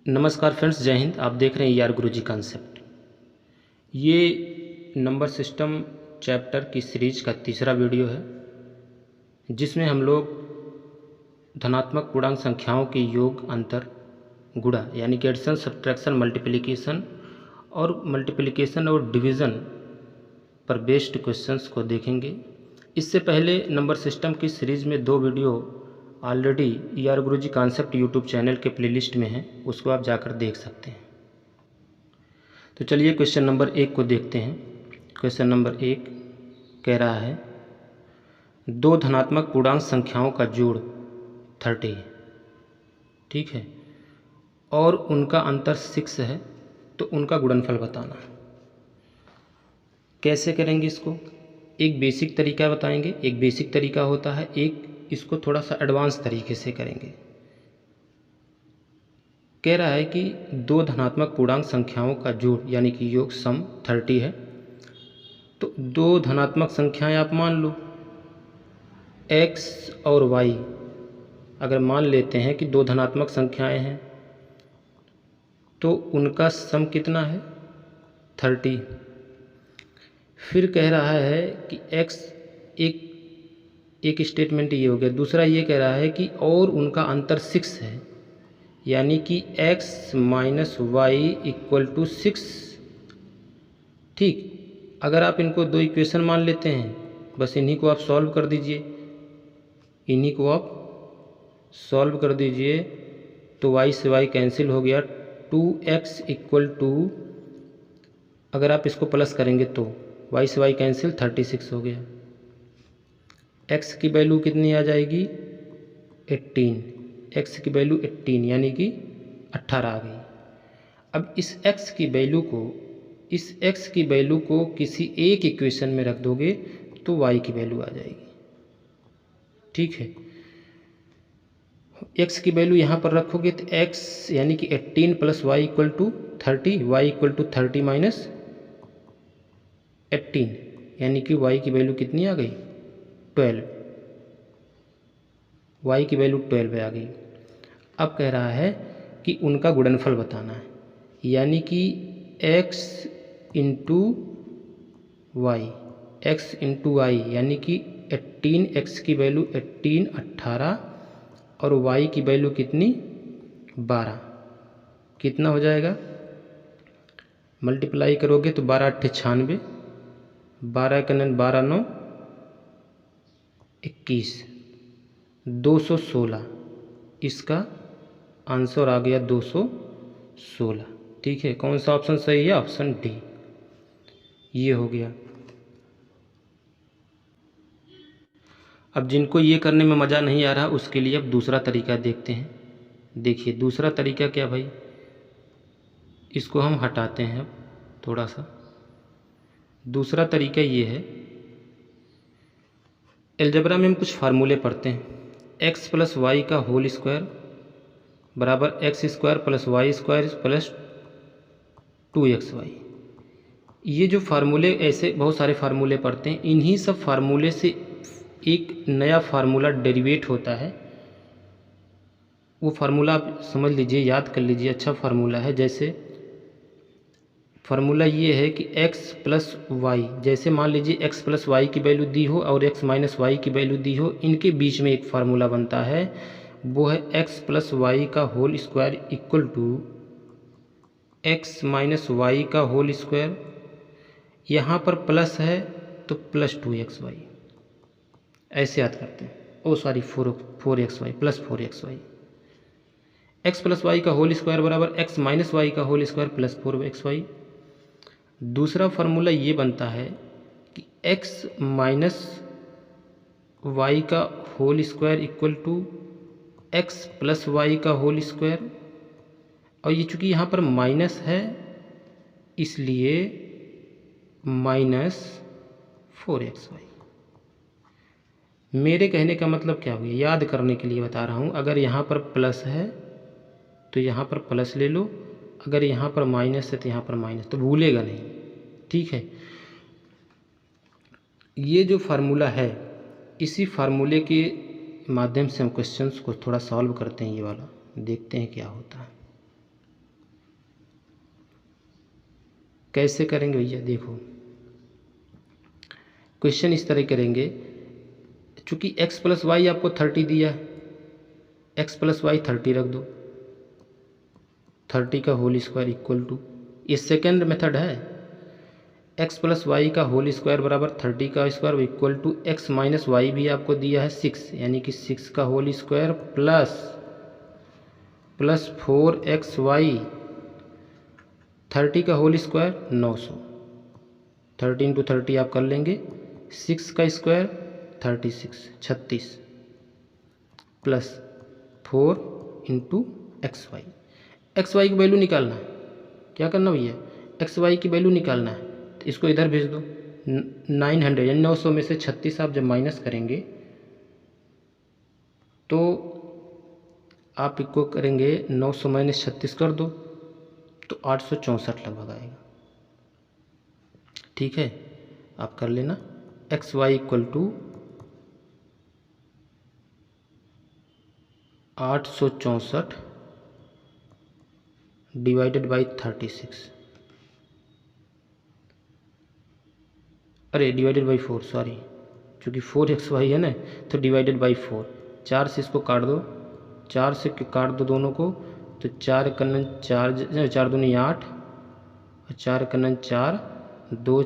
नमस्कार फ्रेंड्स, जय हिंद। आप देख रहे हैं यार गुरुजी कॉन्सेप्ट। ये नंबर सिस्टम चैप्टर की सीरीज का तीसरा वीडियो है, जिसमें हम लोग धनात्मक पूर्णांक संख्याओं के योग, अंतर, गुणा यानी कि एडिशन, सब्ट्रैक्शन, मल्टीप्लिकेशन और डिवीज़न पर बेस्ड क्वेश्चंस को देखेंगे। इससे पहले नंबर सिस्टम की सीरीज़ में 2 वीडियो ऑलरेडी यार गुरुजी कॉन्सेप्ट यूट्यूब चैनल के प्लेलिस्ट में है, उसको आप जाकर देख सकते हैं। तो चलिए क्वेश्चन नंबर 1 को देखते हैं। क्वेश्चन नंबर 1 कह रहा है 2 धनात्मक पूर्णांक संख्याओं का जोड़ 30, ठीक है, और उनका अंतर 6 है, तो उनका गुणनफल बताना। कैसे करेंगे इसको? एक बेसिक तरीका बताएंगे, एक बेसिक तरीका होता है, एक इसको थोड़ा सा एडवांस तरीके से करेंगे। कह रहा है कि 2 धनात्मक पूर्णांक संख्याओं का जोड़ यानी कि योग सम 30 है। तो 2 धनात्मक संख्याएं आप मान लो x और y। अगर मान लेते हैं कि 2 धनात्मक संख्याएं हैं तो उनका सम कितना है? 30। फिर कह रहा है कि x, एक स्टेटमेंट ये हो गया। दूसरा ये कह रहा है कि और उनका अंतर 6 है, यानी कि x minus y equal to 6। ठीक, अगर आप इनको 2 इक्वेशन मान लेते हैं, बस इन्हीं को आप सॉल्व कर दीजिए, तो y से y कैंसिल हो गया। 2x इक्वल टू, अगर आप इसको प्लस करेंगे तो y से y कैंसिल, 36 हो गया। x की वैल्यू कितनी आ जाएगी? 18। x की वैल्यू 18 यानी कि 18 आ गई। अब इस x की वैल्यू को किसी एक इक्वेशन में रख दोगे तो y की वैल्यू आ जाएगी। ठीक है, x की वैल्यू यहाँ पर रखोगे तो x यानी कि 18 plus y equal to 30, y equal to 30 minus 18, यानी कि y की वैल्यू कितनी आ गई? 12। y की वैल्यू 12 आ गई। अब कह रहा है कि उनका गुणनफल बताना है, यानी कि x इंटू वाई, यानी कि 18, x की वैल्यू 18, 18 और y की वैल्यू कितनी? 12। कितना हो जाएगा? मल्टीप्लाई करोगे तो 12 8 96, 12 का 12 9 21, 216। इसका आंसर आ गया 216। ठीक है, कौन सा ऑप्शन सही है? Option D. ये हो गया। अब जिनको ये करने में मज़ा नहीं आ रहा, उसके लिए अब दूसरा तरीका देखते हैं। देखिए दूसरा तरीका क्या भाई, इसको हम हटाते हैं अब थोड़ा सा। दूसरा तरीका ये है, अलजेब्रा में हम कुछ फार्मूले पढ़ते हैं। x प्लस वाई का होल स्क्वायर बराबर x square plus y square plus 2xy। ये जो फार्मूले, ऐसे बहुत सारे फार्मूले पढ़ते हैं, इन्हीं सब फार्मूले से एक नया फार्मूला डेरिवेट होता है। वो फार्मूला आप समझ लीजिए, याद कर लीजिए, अच्छा फार्मूला है। जैसे फार्मूला ये है कि x प्लस वाई, जैसे मान लीजिए x प्लस वाई की वैल्यू दी हो और x माइनस वाई की वैल्यू दी हो, इनके बीच में एक फार्मूला बनता है, वो है x प्लस वाई का whole square equal to x minus Y का होल स्क्वायर। यहाँ पर प्लस है तो प्लस 2xy, ऐसे याद करते हैं। Oh sorry, 4xy plus 4xy। x plus Y का होल स्क्वायर बराबर x माइनस वाई का होल स्क्वायर प्लस 4xy। दूसरा फार्मूला ये बनता है कि x माइनस वाई का whole square equal to x plus Y का होल स्क्वायर, और ये चूँकि यहाँ पर माइनस है इसलिए माइनस 4xy। मेरे कहने का मतलब क्या हुआ, याद करने के लिए बता रहा हूँ। अगर यहाँ पर प्लस है तो यहाँ पर प्लस ले लो, अगर यहाँ पर माइनस है तो यहाँ पर माइनस, तो भूलेगा नहीं। ठीक है, ये जो फार्मूला है, इसी फार्मूले के माध्यम से हम क्वेश्चंस को थोड़ा सॉल्व करते हैं। ये वाला देखते हैं क्या होता है। कैसे करेंगे भैया, देखो क्वेश्चन इस तरह करेंगे, चूँकि x प्लस वाई आपको 30 दिया है, x प्लस वाई 30 रख दो, 30 का होल स्क्वायर इक्वल टू, ये सेकेंड मेथड है, x प्लस वाई का होल स्क्वायर बराबर 30 का square equal to x minus y भी आपको दिया है 6, यानी कि 6 का होल स्क्वायर प्लस 4xy, 30 का होल स्क्वायर 900, 30 इंटू 30 आप कर लेंगे, 6 का square 36 plus 4 into x y की वैल्यू निकालना है। क्या करना भैया, एक्स वाई की वैल्यू निकालना है, तो इसको इधर भेज दो। 900 यानी 900 में से 36 आप जब माइनस करेंगे तो आप इसको करेंगे 900 माइनस 36 कर दो तो 864 लगभग आएगा। ठीक है, आप कर लेना x y equal to 864 divided by 36, अरे डिवाइडेड बाई 4, सॉरी, क्योंकि 4xy है ना, तो डिवाइडेड बाई 4, 4 से इसको काट दो, 4 से काट दो दोनों को, तो 4 कन्नन 4, 4 दूनी 8 और 4 कन्नन 4, 2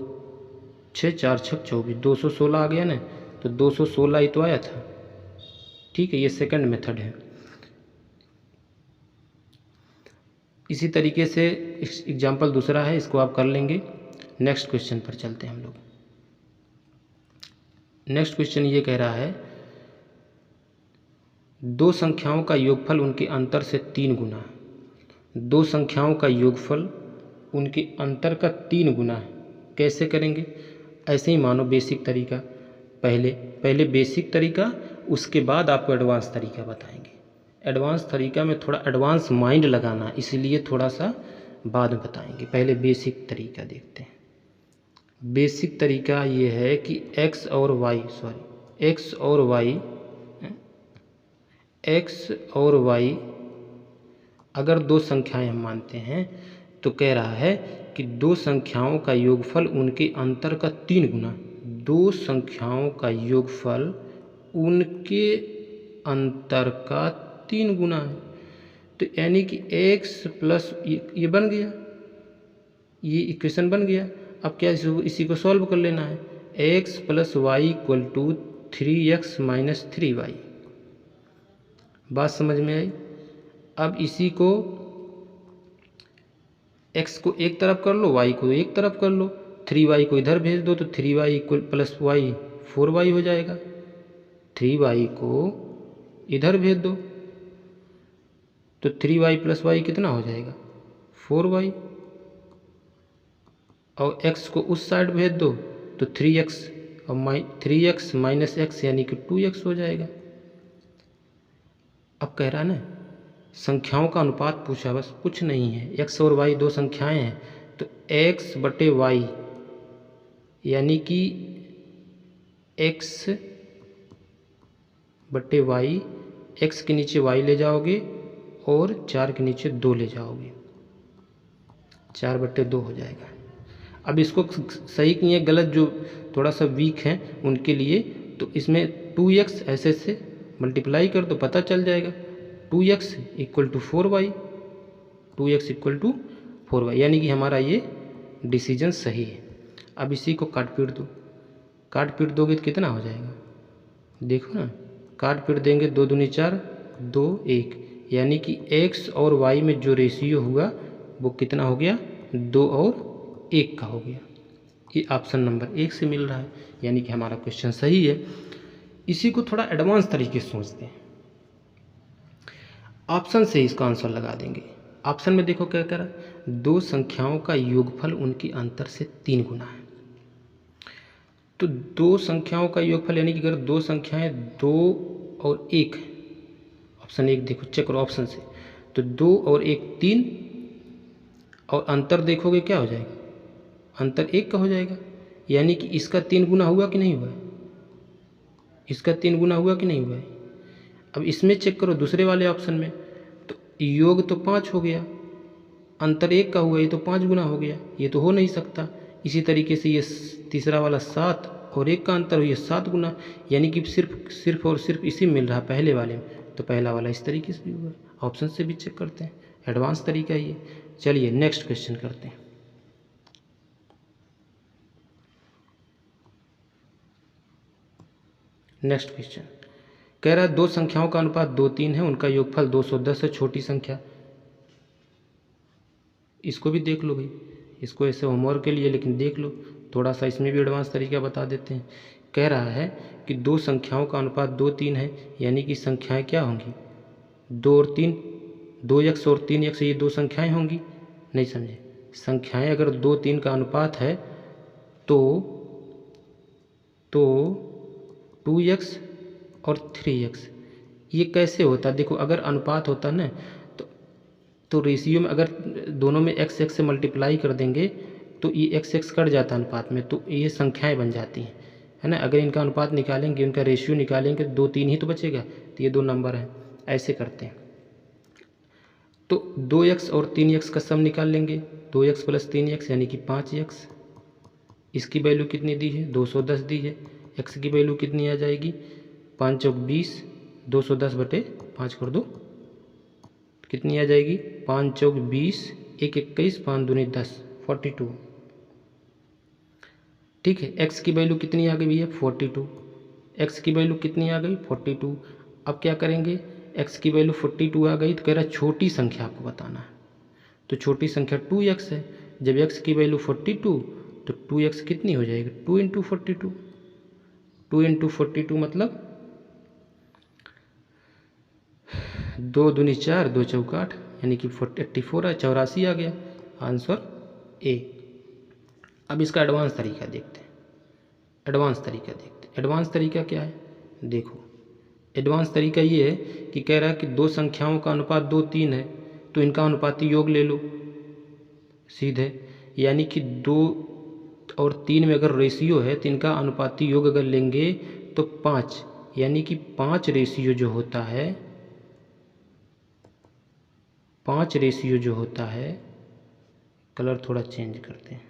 6 4 6 24, 216 आ गया ना, तो 216 ही तो आया था। ठीक है, ये सेकंड मेथड है। इसी तरीके से एग्जाम्पल दूसरा है, इसको आप कर लेंगे। नेक्स्ट क्वेश्चन पर चलते हैं हम लोग। नेक्स्ट क्वेश्चन ये कह रहा है, दो संख्याओं का योगफल उनके अंतर से 3 गुना है। दो संख्याओं का योगफल उनके अंतर का 3 गुना है। कैसे करेंगे, ऐसे ही मानो बेसिक तरीका, पहले बेसिक तरीका, उसके बाद आपको एडवांस तरीका बताएंगे। एडवांस तरीका में थोड़ा एडवांस माइंड लगाना, इसलिए थोड़ा सा बाद में बताएंगे। पहले बेसिक तरीका देखते हैं। बेसिक तरीका ये है कि x और y अगर दो संख्याएं हम मानते हैं, तो कह रहा है कि दो संख्याओं का योगफल उनके अंतर का 3 गुना। दो संख्याओं का योगफल उनके अंतर का 3 गुना है, तो यानी कि x प्लस ये बन गया, ये इक्वेशन बन गया। अब क्या इसी को सॉल्व कर लेना है। x plus y equal to 3x minus 3y। बात समझ में आई। अब इसी को x को एक तरफ कर लो, y को एक तरफ कर लो, 3y को इधर भेज दो, तो 3y equal plus Y 4y हो जाएगा। 3y को इधर भेज दो तो 3y प्लस वाई कितना हो जाएगा, 4y। और x को उस साइड भेज दो तो 3x और 3x माइनस x यानी कि 2x हो जाएगा। अब कह रहा है ना, संख्याओं का अनुपात पूछा, बस कुछ नहीं है। x और y दो संख्याएं हैं, तो x बटे y यानी कि x बटे y, x के नीचे y ले जाओगे और 4 के नीचे 2 ले जाओगे, 4 बटे 2 हो जाएगा। अब इसको सही किए, गलत जो थोड़ा सा वीक हैं उनके लिए, तो इसमें 2x ऐसे से मल्टीप्लाई कर दो, पता चल जाएगा। 2x equal to 4y, 2x equal to 4y, यानी कि हमारा ये डिसीजन सही है। अब इसी को काट पीट दो, काट पीट दोगे तो कितना हो जाएगा, देखो ना, काट पीट देंगे, 2 दूनी 4, 2 1, यानी कि x और y में जो रेशियो हुआ वो कितना हो गया, 2 और 1 का हो गया। ये ऑप्शन नंबर 1 से मिल रहा है, यानी कि हमारा क्वेश्चन सही है। इसी को थोड़ा एडवांस तरीके से सोचते हैं, ऑप्शन से इसका आंसर लगा देंगे। ऑप्शन में देखो क्या कह रहा है, दो संख्याओं का योगफल उनके अंतर से 3 गुना है। तो दो संख्याओं का योगफल यानी कि अगर दो संख्याएं 2 और 1, ऑप्शन 1 देखो, चेक करो ऑप्शन से, तो 2 और 1 3, और अंतर देखोगे क्या हो जाएगा, अंतर 1 का हो जाएगा, यानी कि इसका 3 गुना हुआ कि नहीं हुआ है, इसका 3 गुना हुआ कि नहीं हुआ है। अब इसमें चेक करो दूसरे वाले ऑप्शन में, तो योग तो 5 हो गया, अंतर 1 का हुआ, ये तो 5 गुना हो गया, ये तो हो नहीं सकता। इसी तरीके से ये तीसरा वाला 7 और 1 का अंतर हुआ 7 गुना, यानी कि सिर्फ और सिर्फ इसी मिल रहा पहले वाले में, तो पहला वाला इस तरीके से भी हुआ। ऑप्शन से भी चेक करते हैं, एडवांस तरीका ये। चलिए नेक्स्ट क्वेश्चन करते हैं। नेक्स्ट क्वेश्चन कह रहा है दो संख्याओं का अनुपात 2-3 है, उनका योगफल 210 है, छोटी संख्या। इसको भी देख लो भाई, इसको ऐसे होमवर्क के लिए, लेकिन देख लो थोड़ा सा, इसमें भी एडवांस तरीका बता देते हैं। कह रहा है कि दो संख्याओं का अनुपात 2-3 है, यानी कि संख्याएं क्या होंगी 2 और 3, 2x और 3x, ये दो संख्याएं होंगी। नहीं समझे, संख्याएं अगर 2-3 का अनुपात है तो 2x और 3x, ये कैसे होता है? देखो अगर अनुपात होता ना तो रेशियो में अगर दोनों में x से मल्टीप्लाई कर देंगे तो ये x कट जाता है अनुपात में, तो ये संख्याएं बन जाती हैं, है ना। अगर इनका अनुपात निकालेंगे, उनका रेशियो निकालेंगे, 2-3 ही तो बचेगा, तो ये 2 नंबर हैं। ऐसे करते हैं, तो 2x और 3x का सम निकाल लेंगे, 2x + 3x यानी कि 5x। इसकी वैल्यू कितनी दी है 210 दी है। x की वैल्यू कितनी आ जाएगी 5 चौक 20, 210/5 कर दो, कितनी आ जाएगी 5 चौक 20, 1 21, 5 दूनी 10, 42। ठीक है, x की वैल्यू कितनी आ गई भैया 42, x की वैल्यू कितनी आ गई 42। अब क्या करेंगे, x की वैल्यू 42 आ गई तो कह रहा है छोटी संख्या आपको बताना है, तो छोटी संख्या 2x है। जब x की वैल्यू 42 तो 2x कितनी हो जाएगी 2 × 42, 2 × 42 मतलब 2 दूनी 4, 2 चौक 8, यानी कि 84 है, 84 आ गया आंसर ए। अब इसका एडवांस तरीका देखते हैं, एडवांस तरीका क्या है देखो। एडवांस तरीका ये है कि कह रहा है कि दो संख्याओं का अनुपात 2-3 है, तो इनका अनुपाती योग ले लो सीधे, यानी कि 2 और 3 में अगर रेशियो है तो इनका अनुपाती योग अगर लेंगे तो 5, यानी कि 5 रेशियो जो होता है, 5 रेशियो जो होता है, कलर थोड़ा चेंज करते हैं,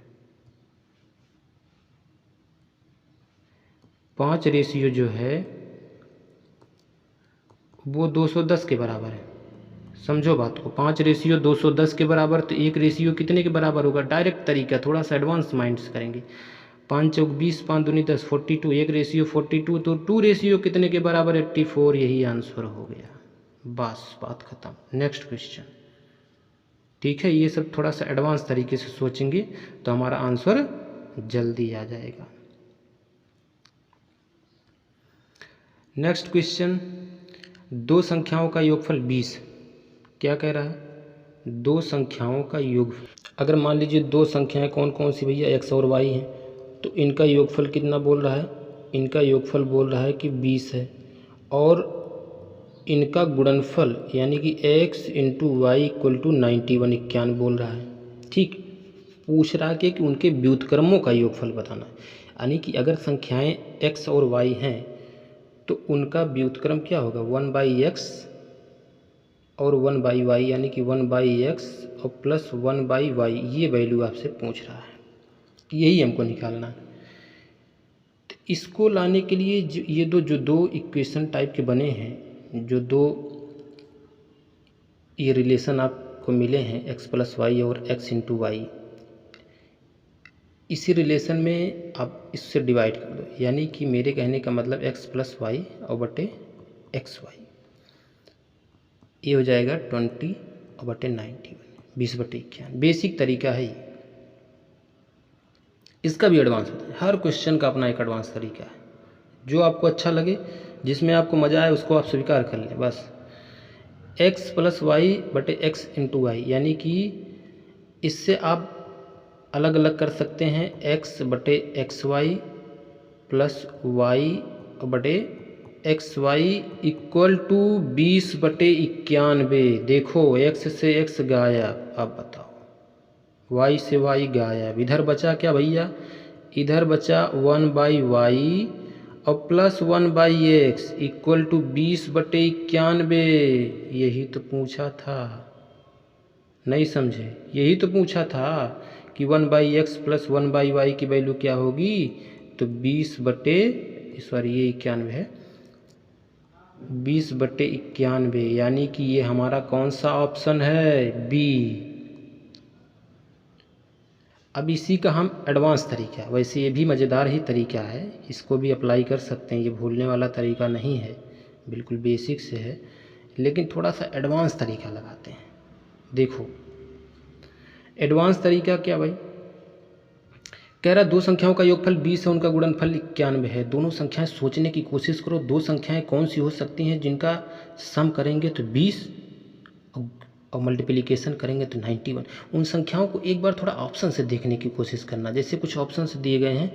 5 रेशियो जो है वो 210 के बराबर है। समझो बात को, 5 रेशियो 210 के बराबर, तो एक रेशियो कितने के बराबर होगा? डायरेक्ट तरीका, थोड़ा सा एडवांस माइंड से करेंगे। 5 चौक 20, 5 दूनी 10, 42, एक रेशियो 42, तो 2 रेशियो कितने के बराबर 84, यही आंसर हो गया। बस बात खत्म। Next question. ठीक है, ये सब थोड़ा सा एडवांस तरीके से सोचेंगे तो हमारा आंसर जल्दी आ जाएगा। नेक्स्ट क्वेश्चन, दो संख्याओं का योगफल 20। क्या कह रहा है? दो संख्याओं का योग, अगर मान लीजिए दो संख्याएं कौन कौन सी भैया x और y हैं, तो इनका योगफल कितना बोल रहा है? इनका योगफल बोल रहा है कि 20 है, और इनका गुणनफल यानी कि x × y = 91, 91 बोल रहा है। ठीक, पूछ रहा है कि उनके व्युत्क्रमों का योगफल बताना है, यानी कि अगर संख्याएं x और y हैं तो उनका व्युत्क्रम क्या होगा 1/x और 1/y, यानी कि 1/x और प्लस 1/y, ये वैल्यू आपसे पूछ रहा है, यही हमको निकालना है। तो इसको लाने के लिए ये जो दो इक्वेशन टाइप के बने हैं, जो दो ये रिलेशन आपको मिले हैं x + y और x × y, इसी रिलेशन में आप इससे डिवाइड कर दो, यानी कि मेरे कहने का मतलब x + y और बटे xy, ये हो जाएगा 20 और बटे 91, 20/91। बेसिक तरीका है ये, इसका भी एडवांस होता है। हर क्वेश्चन का अपना एक एडवांस तरीका है, जो आपको अच्छा लगे, जिसमें आपको मज़ा आए उसको आप स्वीकार कर लें बस। x + y बटे x × y, यानी कि इससे आप अलग अलग कर सकते हैं, x बटे xy प्लस y बटे xy = 20/91। देखो x से x गायब, अब बताओ y से y गायब, इधर बचा क्या भैया? इधर बचा 1/y और प्लस 1/x = 20/91। यही तो पूछा था, नहीं समझे? यही तो पूछा था कि 1/x प्लस 1/y की वैल्यू क्या होगी, तो 20/, ये 91 है, 20/91, यानी कि ये हमारा कौन सा ऑप्शन है, बी। अब इसी का हम एडवांस तरीका, वैसे ये भी मज़ेदार ही तरीका है, इसको भी अप्लाई कर सकते हैं, ये भूलने वाला तरीका नहीं है, बिल्कुल बेसिक से है, लेकिन थोड़ा सा एडवांस तरीका लगाते हैं। देखो एडवांस तरीका क्या भाई, कह रहा दो संख्याओं का योगफल 20 है, उनका गुणनफल 91 है। दोनों संख्याएं सोचने की कोशिश करो, दो संख्याएं कौन सी हो सकती हैं जिनका सम करेंगे तो 20 और मल्टीप्लिकेशन करेंगे तो 91। उन संख्याओं को एक बार थोड़ा ऑप्शन से देखने की कोशिश करना, जैसे कुछ ऑप्शन दिए गए हैं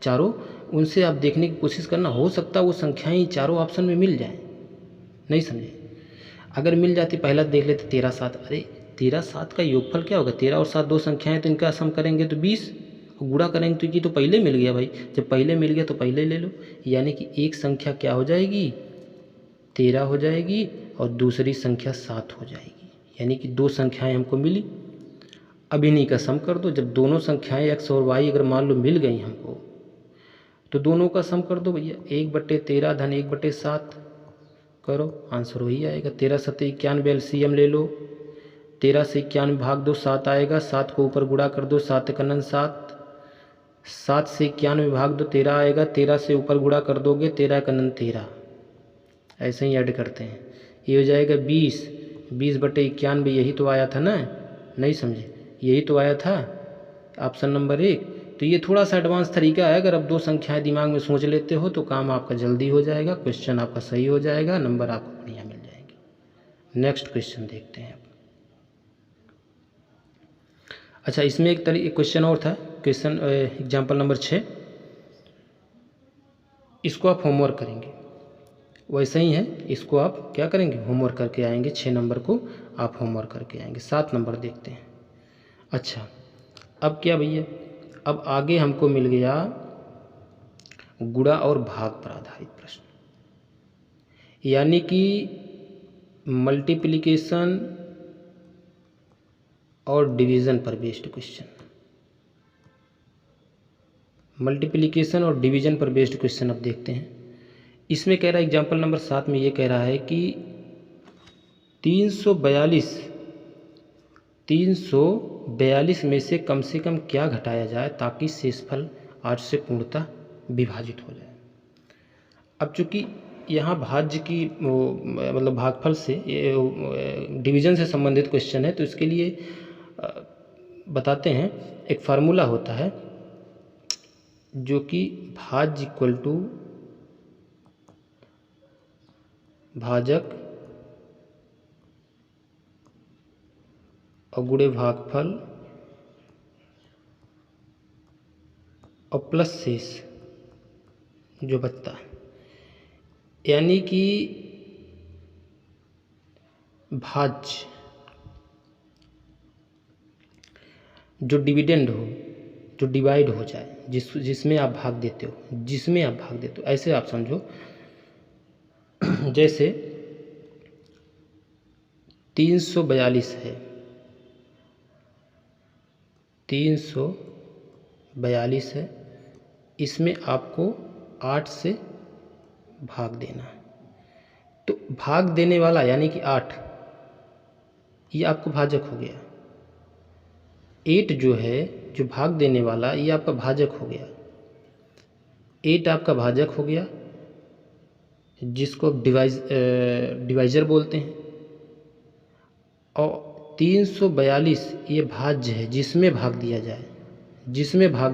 चारों, उनसे आप देखने की कोशिश करना, हो सकता है वो संख्याएं चारों ऑप्शन में मिल जाएं। नहीं समझे? अगर मिल जाती, पहला देख लेते 13 7, अरे 13 7 का योगफल क्या होगा, 13 और 7 दो संख्याएं, तो इनका सम करेंगे तो 20, गुणा करेंगे तो ये तो पहले मिल गया भाई, जब पहले मिल गया तो पहले ले लो, यानी कि एक संख्या क्या हो जाएगी, 13 हो जाएगी और दूसरी संख्या 7 हो जाएगी, यानी कि दो संख्याएं हमको मिली। अब इन्हीं का सम कर दो, जब दोनों संख्याएं x और y अगर मान लो मिल गई हमको, तो दोनों का सम कर दो भैया, 1/13 धन 1/7 करो, आंसर वही आएगा। 13 7 91, एलसीएम ले लो, 13 से 91 भाग दो, 7 आएगा, 7 को ऊपर गुणा कर दो, 7 कनन 7, 7 से 91 भाग दो, 13 आएगा, 13 से ऊपर गुणा कर दोगे, 13 कनन 13, ऐसे ही ऐड करते हैं, ये हो जाएगा 20, 20/91, यही तो आया था ना, नहीं समझे, यही तो आया था ऑप्शन नंबर 1। तो ये थोड़ा सा एडवांस तरीका है, अगर आप दो संख्याएं दिमाग में सोच लेते हो तो काम आपका जल्दी हो जाएगा, क्वेश्चन आपका सही हो जाएगा, नंबर आपको बढ़िया मिल जाएंगे। नेक्स्ट क्वेश्चन देखते हैं। अच्छा, इसमें एक क्वेश्चन और था, क्वेश्चन एग्जाम्पल नंबर 6, इसको आप होमवर्क करेंगे, वैसे ही है, इसको आप क्या करेंगे, होमवर्क करके आएंगे, 6 नंबर को आप होमवर्क करके आएंगे। 7 नंबर देखते हैं। अच्छा, अब क्या भैया, अब आगे हमको मिल गया गुणा और भाग पर आधारित प्रश्न, यानी कि मल्टीप्लिकेशन और डिवीज़न पर बेस्ड क्वेश्चन, मल्टीप्लिकेशन और डिवीज़न पर बेस्ड क्वेश्चन अब देखते हैं। इसमें कह रहा है एग्जाम्पल नंबर 7 में ये कह रहा है कि 342 में से कम क्या घटाया जाए ताकि शेषफल 8 से पूर्णतः विभाजित हो जाए। अब चूँकि यहाँ भाज्य की मतलब भागफल से डिवीज़न से संबंधित क्वेश्चन है, तो इसके लिए बताते हैं, एक फार्मूला होता है जो कि भाज्य इक्वल टू भाजक और गुणे भागफल और प्लस शेष जो बचता है, यानी कि भाज्य जो डिविडेंड हो, जो डिवाइड हो जाए, जिसमें आप भाग देते हो, ऐसे आप समझो, जैसे 342 है, 342 है, इसमें आपको 8 से भाग देना है, तो भाग देने वाला यानी कि 8, ये आपको भाजक हो गया, 8 जो है, जो भाग देने वाला, ये आपका भाजक हो गया, 8 आपका भाजक हो गया, जिसको डिवाइजर बोलते हैं, और 342 ये भाज्य है, जिसमें भाग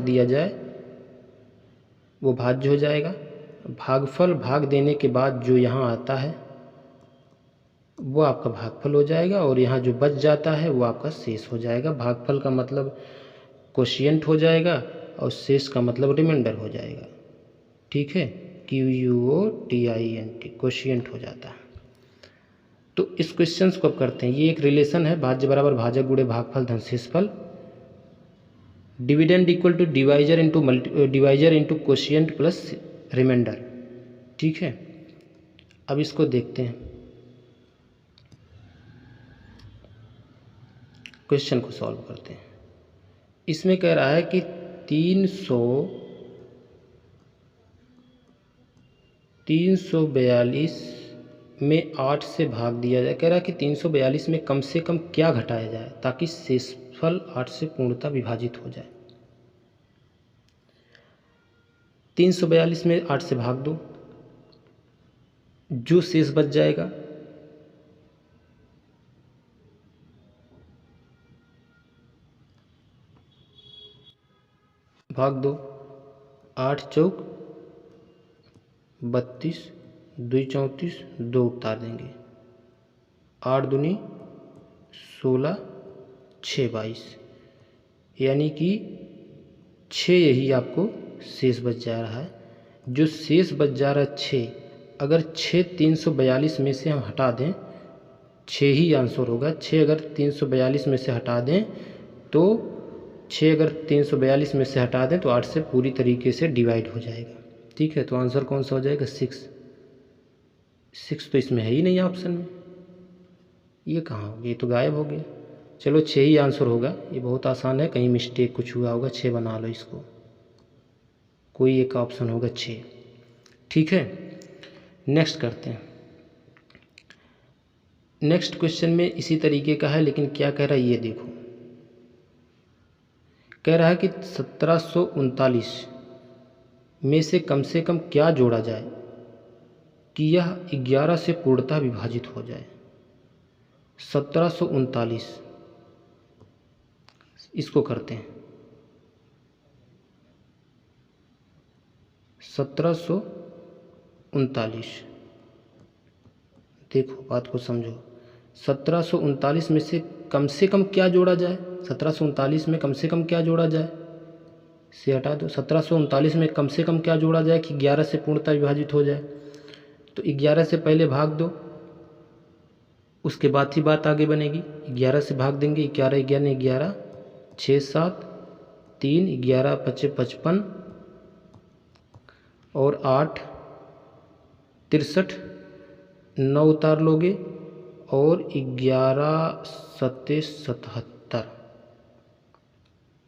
दिया जाए वो भाज्य हो जाएगा। भागफल भाग देने के बाद जो यहाँ आता है वो आपका भागफल हो जाएगा, और यहाँ जो बच जाता है वो आपका शेष हो जाएगा। भागफल का मतलब कोशिएंट हो जाएगा और शेष का मतलब रिमाइंडर हो जाएगा, ठीक है, QUOTIENT, कोशिएंट हो जाता है। तो इस क्वेश्चन को अब करते हैं, ये एक रिलेशन है, भाज्य बराबर भाजक गुणे भागफल धन शेषफल, dividend equal to divisor into quotient plus remainder, ठीक है। अब इसको देखते हैं। क्वेश्चन को सॉल्व करते हैं। इसमें कह रहा है कि 342 में 8 से भाग दिया जाए। कह रहा है कि 342 में कम से कम क्या घटाया जाए ताकि शेषफल 8 से पूर्णतः विभाजित हो जाए। 342 में 8 से भाग दो, जो शेष बच जाएगा भाग दो, 8 चौक 32, 2 34, 2 उतार देंगे, 8 दूनी 16, 6 22, यानी कि 6 यही आपको शेष बच जा रहा है। जो शेष बच जा रहा है 6, अगर 6 342 में से हम हटा दें, 6 ही आंसर होगा। 6 अगर 342 में से हटा दें तो 6 अगर 342 में से हटा दें तो 8 से पूरी तरीके से डिवाइड हो जाएगा। ठीक है, तो आंसर कौन सा हो जाएगा? 6 तो इसमें है ही नहीं ऑप्शन में, ये कहाँ हो गया? ये तो गायब हो गया। चलो 6 ही आंसर होगा, ये बहुत आसान है, कहीं मिस्टेक कुछ हुआ होगा। 6 बना लो इसको, कोई एक ऑप्शन होगा 6। ठीक है, नेक्स्ट करते हैं। नेक्स्ट क्वेश्चन में इसी तरीके का है, लेकिन क्या कह रहा है ये देखो। कह रहा है कि 1739 में से कम क्या जोड़ा जाए कि यह 11 से पूर्णतः विभाजित हो जाए। 1739, इसको करते हैं। 1739, देखो बात को समझो। 1739 में से कम क्या जोड़ा जाए? 1739 में कम क्या जोड़ा जाए से हटा दो। 1739 में कम क्या जोड़ा जाए कि 11 से पूर्णतः विभाजित हो जाए। तो 11 से पहले भाग दो, उसके बाद ही बात आगे बनेगी। 11 से भाग देंगे, 11 11 11, 6 7 3, 11 5 55 और 8 63, 9 उतार लोगे और 11 7 77,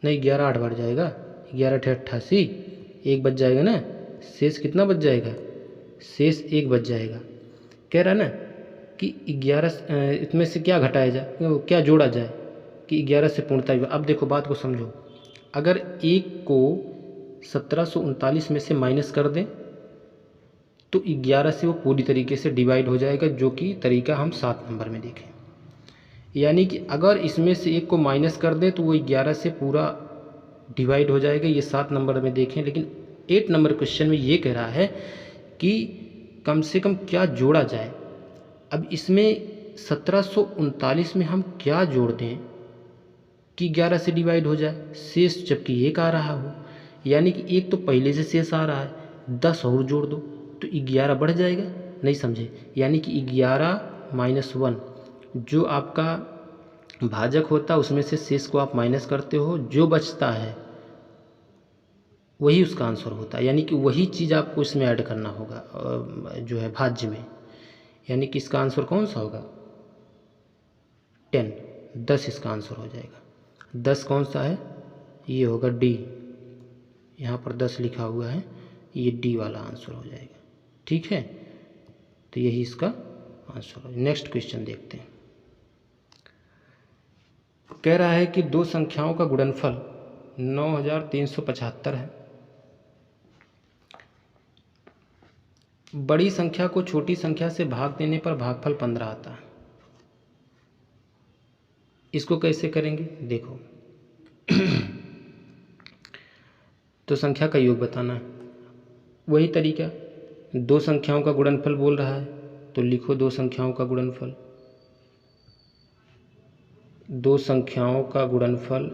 नहीं 11 8 बढ़ जाएगा, 11 8 88, एक बच जाएगा ना। शेष कितना बच जाएगा? शेष एक बच जाएगा। कह रहा है ना कि 11 इसमें से क्या घटाया जाए, क्या जोड़ा जाए कि 11 से पूर्णतः। अब देखो बात को समझो, अगर एक को 1739 में से माइनस कर दें तो 11 से वो पूरी तरीके से डिवाइड हो जाएगा, जो कि तरीका हम 7 नंबर में देखें। यानी कि अगर इसमें से एक को माइनस कर दें तो वो 11 से पूरा डिवाइड हो जाएगा, ये 7 नंबर में देखें। लेकिन 8 नंबर क्वेश्चन में ये कह रहा है कि कम से कम क्या जोड़ा जाए। अब इसमें 1739 में हम क्या जोड़ दें कि 11 से डिवाइड हो जाए शेष, जबकि एक आ रहा हो। यानी कि एक तो पहले से शेष आ रहा है, 10 और जोड़ दो तो 11 बढ़ जाएगा। नहीं समझे? यानी कि 11 - 1 जो आपका भाजक होता है उसमें से शेष को आप माइनस करते हो, जो बचता है वही उसका आंसर होता है। यानी कि वही चीज़ आपको इसमें ऐड करना होगा जो है भाज्य में। यानी कि इसका आंसर कौन सा होगा? 10, 10 इसका आंसर हो जाएगा। 10 कौन सा है? ये होगा डी, यहाँ पर 10 लिखा हुआ है, ये डी वाला आंसर हो जाएगा। ठीक है, तो यही इसका आंसर है। नेक्स्ट क्वेश्चन देखते हैं। कह रहा है कि दो संख्याओं का गुणनफल 9375 है। बड़ी संख्या को छोटी संख्या से भाग देने पर भागफल 15 आता है। इसको कैसे करेंगे देखो। तो संख्या का योग बताना है, वही तरीका। दो संख्याओं का गुणनफल बोल रहा है तो लिखो दो संख्याओं का गुणनफल। दो संख्याओं का गुणनफल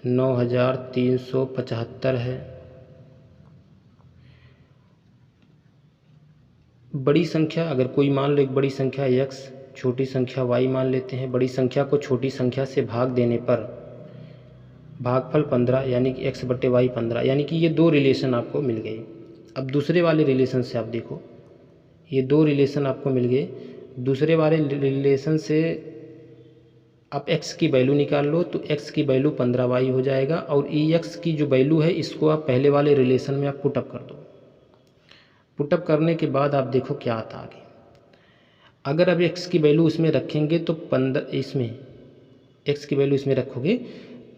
9375 है। बड़ी संख्या अगर कोई मान लो, एक बड़ी संख्या x, छोटी संख्या y मान लेते हैं। बड़ी संख्या को छोटी संख्या से भाग देने पर भागफल 15 यानी कि x/y 15, यानी कि ये दो रिलेशन आपको मिल गए। अब दूसरे वाले रिलेशन से आप देखो, ये दो रिलेशन आपको मिल गए। दूसरे वाले रिलेशन से आप x की वैल्यू निकाल लो तो x की वैल्यू 15y हो जाएगा और ex की जो वैल्यू है इसको आप पहले वाले रिलेशन में आप पुटअप कर दो। पुटअप करने के बाद आप देखो क्या आता आगे। अगर अब x की वैल्यू इसमें रखेंगे तो 15 इसमें x की वैल्यू इसमें रखोगे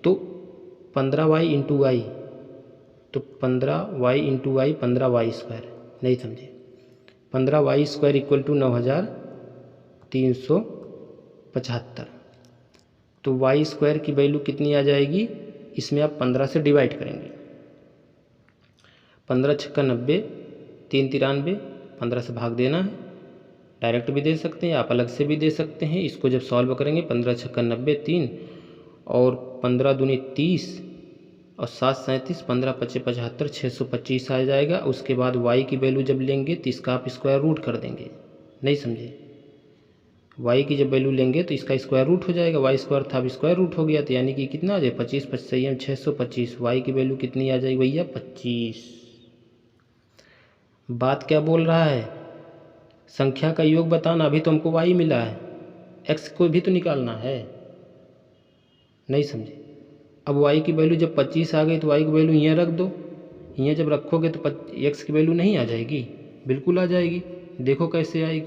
तो 15y इंटू वाई, तो 15y into Y 15y square, नहीं समझे, 15y स्क्वायर इक्वल टू 9375। तो y स्क्वायर की वैल्यू कितनी आ जाएगी, इसमें आप 15 से डिवाइड करेंगे, 15 छक्का 90, 3 93, 15 से भाग देना है। डायरेक्ट भी दे सकते हैं, आप अलग से भी दे सकते हैं। इसको जब सॉल्व करेंगे 15 छक्का 90, 3 और 15 दूनी 30 और 7 37, 15 पच्चे 75, 625 आ जाएगा। उसके बाद y की वैल्यू जब लेंगे तो इसका आप स्क्वायर रूट कर देंगे, नहीं समझे। y की जब वैल्यू लेंगे तो इसका स्क्वायर रूट हो जाएगा, y स्क्वायर था अब स्क्वायर रूट हो गया, तो यानी कि कितना आ जाए 25 25 625। y की वैल्यू कितनी आ जाएगी भैया 25। बात क्या बोल रहा है, संख्या का योग बताना। अभी तो हमको y मिला है, x को भी तो निकालना है, नहीं समझे। अब y की वैल्यू जब 25 आ गई तो y की वैल्यू यहाँ रख दो, यहाँ जब रखोगे तो x की वैल्यू नहीं आ जाएगी, बिल्कुल आ जाएगी। देखो कैसे आएगी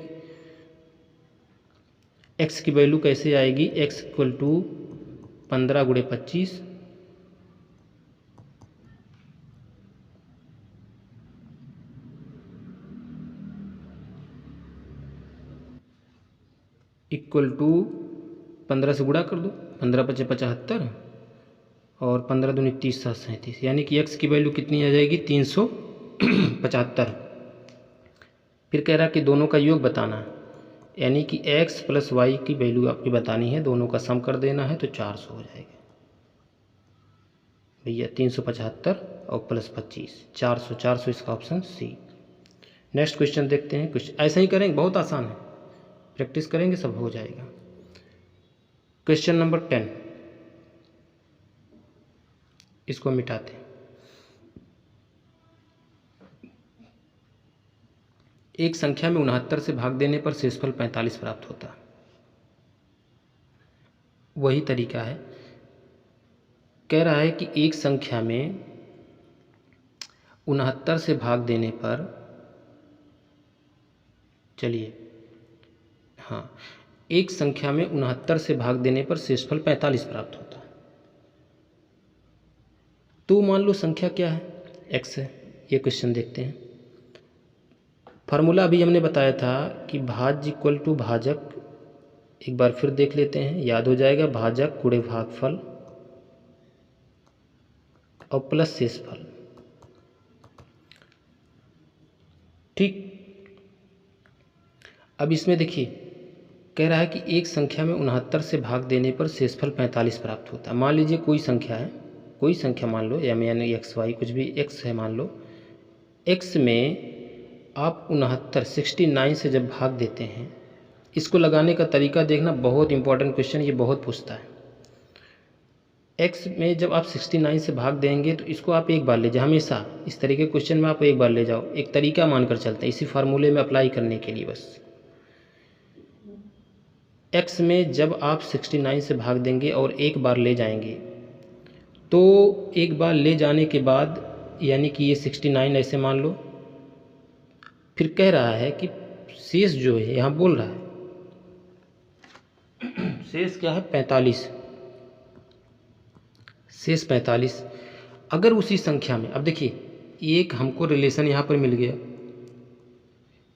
x की वैल्यू, कैसे आएगी, x इक्वल टू 15 गुणे 25 इक्वल टू 15 से गुणा कर दो, 15 पचे 75 और 15 दूनी 30 7 37, यानी कि x की वैल्यू कितनी आ जाएगी 375। फिर कह रहा कि दोनों का योग बताना है, यानी कि x प्लस वाई की वैल्यू आपकी बतानी है, दोनों का सम कर देना है तो 400 हो जाएगा भैया। 375 और प्लस 25, 400, 400 इसका ऑप्शन सी। नेक्स्ट क्वेश्चन देखते हैं। कुछ ऐसा ही करेंगे, बहुत आसान है, प्रैक्टिस करेंगे सब हो जाएगा। क्वेश्चन नंबर 10, इसको मिटाते हैं। एक संख्या में 69 से भाग देने पर शेषफल 45 प्राप्त होता है। वही तरीका है, कह रहा है कि एक संख्या में 69 से भाग देने पर, चलिए हाँ, एक संख्या में 69 से भाग देने पर शेषफल 45 प्राप्त होता है। तो मान लो संख्या क्या है, x है। ये क्वेश्चन देखते हैं। फार्मूला अभी हमने बताया था कि भाज्य इक्वल टू भाजक, एक बार फिर देख लेते हैं, याद हो जाएगा। भाजक गुणे भागफल और प्लस शेषफल, ठीक। अब इसमें देखिए कह रहा है कि एक संख्या में 69 से भाग देने पर शेषफल 45 प्राप्त होता है। मान लीजिए कोई संख्या है, कोई संख्या मान लो, यानी एक्स वाई कुछ भी x है मान लो। x में आप 69 से जब भाग देते हैं, इसको लगाने का तरीका देखना, बहुत इंपॉर्टेंट क्वेश्चन, ये बहुत पूछता है। x में जब आप 69 से भाग देंगे तो इसको आप एक बार ले जाओ, हमेशा इस तरीके के क्वेश्चन में आप एक बार ले जाओ, एक तरीका मानकर चलते हैं इसी फार्मूले में अप्लाई करने के लिए। बस x में जब आप 69 से भाग देंगे और एक बार ले जाएंगे, तो एक बार ले जाने के बाद यानी कि ये 69 ऐसे मान लो। फिर कह रहा है कि शेष जो है, यहाँ बोल रहा है शेष क्या है 45, शेष 45। अगर उसी संख्या में, अब देखिए एक हमको रिलेशन यहाँ पर मिल गया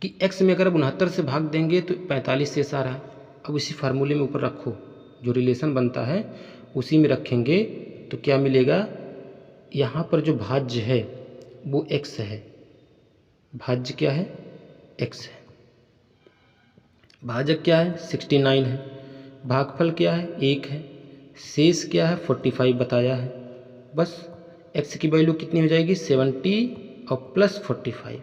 कि x में अगर अब 69 से भाग देंगे तो 45 शेष आ रहा है। अब इसी फार्मूले में ऊपर रखो, जो रिलेशन बनता है उसी में रखेंगे तो क्या मिलेगा, यहाँ पर जो भाज्य है वो x है, भाज्य क्या है x है, भाजक क्या है 69 है, भागफल क्या है 1 है, शेष क्या है 45 बताया है। बस x की वैल्यू कितनी हो जाएगी 70 और प्लस 45।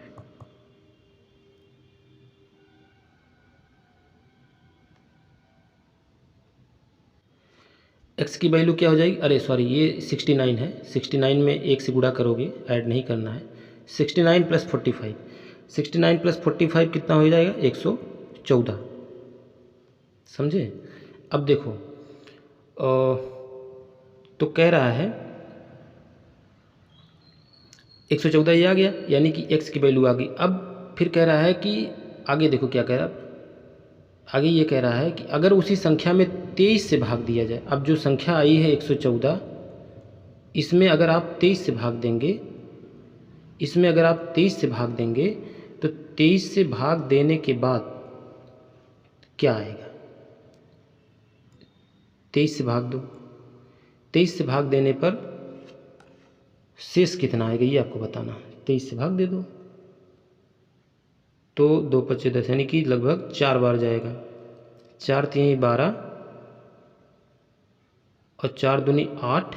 x की वैल्यू क्या हो जाएगी, अरे सॉरी ये 69 है, 69 में 1 से गुणा करोगे, ऐड नहीं करना है। 69 प्लस 45, 69 प्लस 45 कितना हो जाएगा 114, समझे। अब देखो तो कह रहा है 114 ये आ गया, यानी कि x की वैल्यू आ गई। अब फिर कह रहा है कि आगे देखो क्या कह रहा है, आगे ये कह रहा है कि अगर उसी संख्या में 23 से भाग दिया जाए। अब जो संख्या आई है 114, इसमें अगर आप 23 से भाग देंगे, इसमें अगर आप 23 से भाग देंगे तो 23 से भाग देने के बाद क्या आएगा? 23 से भाग दो, 23 से भाग देने पर शेष कितना आएगा ये आपको बताना है। 23 से भाग दे दो तो 2 × 5 = 10, यानी कि लगभग 4 बार जाएगा। 4 × 3 = 12 और 4 × 2 = 8,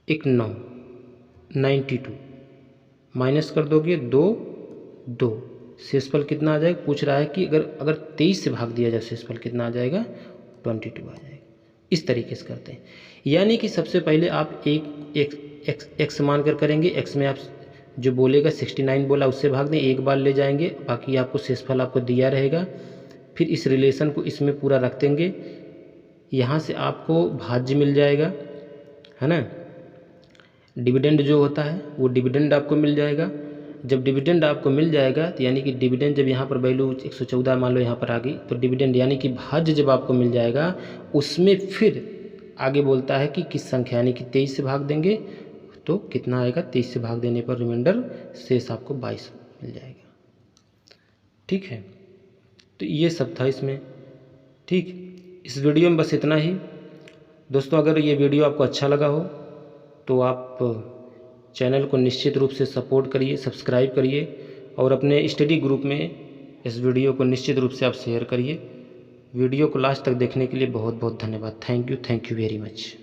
1 9, 92 माइनस कर दोगे 2 2, शेषफल कितना आ जाएगा? पूछ रहा है कि अगर 23 से भाग दिया जाए शेषफल कितना आ जाएगा? 22 आ जाएगा। इस तरीके से करते हैं, यानी कि सबसे पहले आप एक्स मानकर करेंगे। एक्स में आप जो बोलेगा 69 बोला उससे भाग दें, एक बार ले जाएंगे, बाकी आपको शेषफल आपको दिया रहेगा। फिर इस रिलेशन को इसमें पूरा रख देंगे, यहाँ से आपको भाज्य मिल जाएगा, है ना। डिविडेंड जो होता है वो डिविडेंड आपको मिल जाएगा। जब डिविडेंड आपको मिल जाएगा तो यानी कि डिविडेंड जब यहाँ पर वैल्यू 114 मान लो यहाँ पर आ गई, तो डिविडेंड यानी कि भाज्य जब आपको मिल जाएगा, उसमें फिर आगे बोलता है कि किस संख्या, यानी कि 23 से भाग देंगे तो कितना आएगा? 23 से भाग देने पर रिमाइंडर शेष आपको 22 मिल जाएगा। ठीक है, तो ये सब था इसमें। ठीक, इस वीडियो में बस इतना ही दोस्तों। अगर ये वीडियो आपको अच्छा लगा हो तो आप चैनल को निश्चित रूप से सपोर्ट करिए, सब्सक्राइब करिए और अपने स्टडी ग्रुप में इस वीडियो को निश्चित रूप से आप शेयर करिए। वीडियो को लास्ट तक देखने के लिए बहुत बहुत धन्यवाद। Thank you very much.